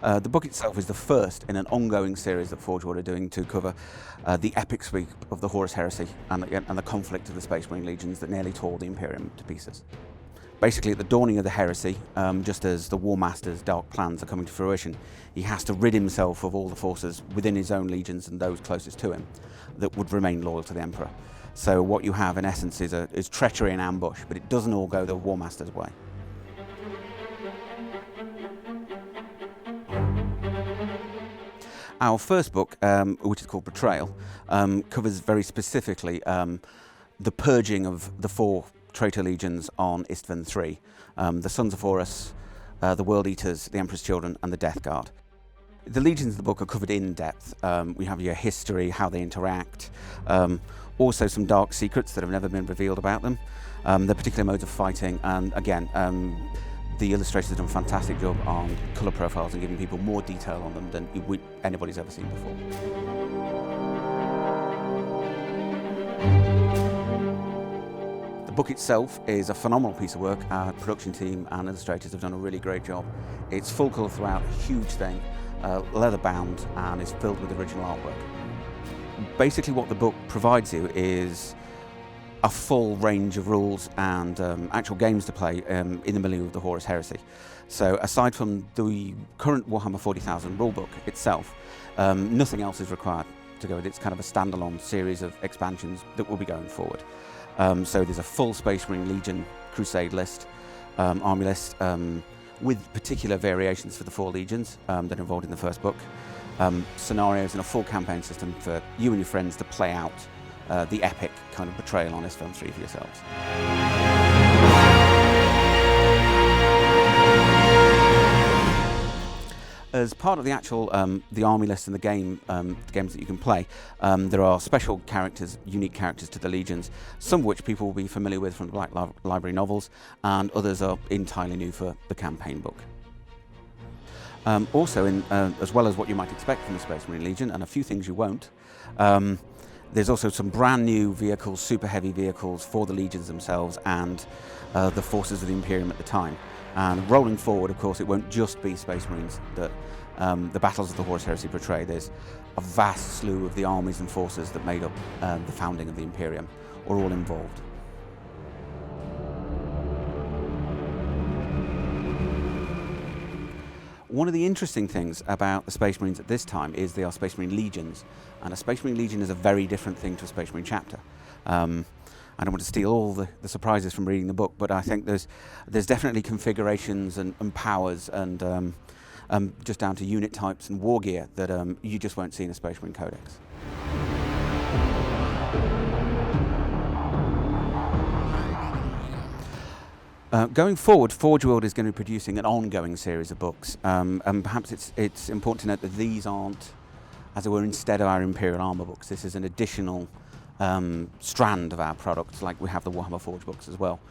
The book itself is the first in an ongoing series that Forge World are doing to cover the epic sweep of the Horus Heresy and the conflict of the Space Marine legions that nearly tore the Imperium to pieces. Basically, at the dawning of the heresy, just as the War Master's dark plans are coming to fruition, he has to rid himself of all the forces within his own legions and those closest to him that would remain loyal to the Emperor. So what you have, in essence, is treachery and ambush, but it doesn't all go the War Master's way. Our first book, which is called Betrayal, covers very specifically the purging of the 4 traitor legions on Istvan III, the Sons of Horus, the World Eaters, the Emperor's Children, and the Death Guard. The legions of the book are covered in depth. We have your history, how they interact, also some dark secrets that have never been revealed about them, their particular modes of fighting, and again, the illustrators have done a fantastic job on colour profiles and giving people more detail on them than anybody's ever seen before. The book itself is a phenomenal piece of work. Our production team and illustrators have done a really great job. It's full colour throughout, a huge thing, leather bound, and is filled with original artwork. Basically what the book provides you is a full range of rules and actual games to play in the milieu of the Horus Heresy. So aside from the current Warhammer 40,000 rulebook itself, nothing else is required to go with it. It's kind of a standalone series of expansions that will be going forward. So there's a full Space Marine Legion Crusade list, army list, with particular variations for the 4 legions that are involved in the first book, scenarios and a full campaign system for you and your friends to play out the epic kind of betrayal on Istvan III for yourselves. As part of the actual the army list and the games that you can play, there are special characters, unique characters to the legions, some of which people will be familiar with from the Black Library novels, and others are entirely new for the campaign book. Also, as well as what you might expect from the Space Marine Legion, and a few things you won't, there's also some brand new vehicles, super heavy vehicles for the legions themselves and the forces of the Imperium at the time. And rolling forward, of course, it won't just be Space Marines that the battles of the Horus Heresy portray. There's a vast slew of the armies and forces that made up the founding of the Imperium, are all involved. One of the interesting things about the Space Marines at this time is they are Space Marine Legions, and a Space Marine Legion is a very different thing to a Space Marine Chapter. I don't want to steal all the surprises from reading the book, but I think there's definitely configurations and powers and just down to unit types and war gear that you just won't see in a Space Marine Codex. Going forward, Forge World is going to be producing an ongoing series of books, and perhaps it's important to note that these aren't, as it were, instead of our Imperial Armour books. This is an additional strand of our products, like we have the Warhammer Forge books as well.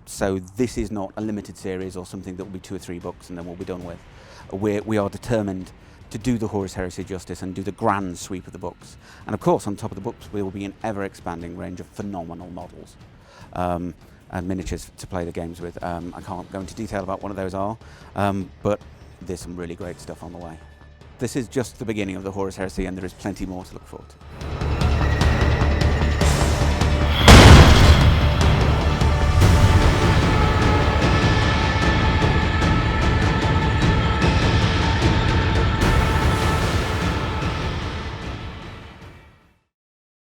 So this is not a limited series or something that will be 2 or 3 books and then we'll be done with. We are determined to do the Horus Heresy justice and do the grand sweep of the books. And of course, on top of the books, we will be an ever-expanding range of phenomenal models and miniatures to play the games with. I can't go into detail about what of those are, but there's some really great stuff on the way. This is just the beginning of the Horus Heresy, and there is plenty more to look forward to.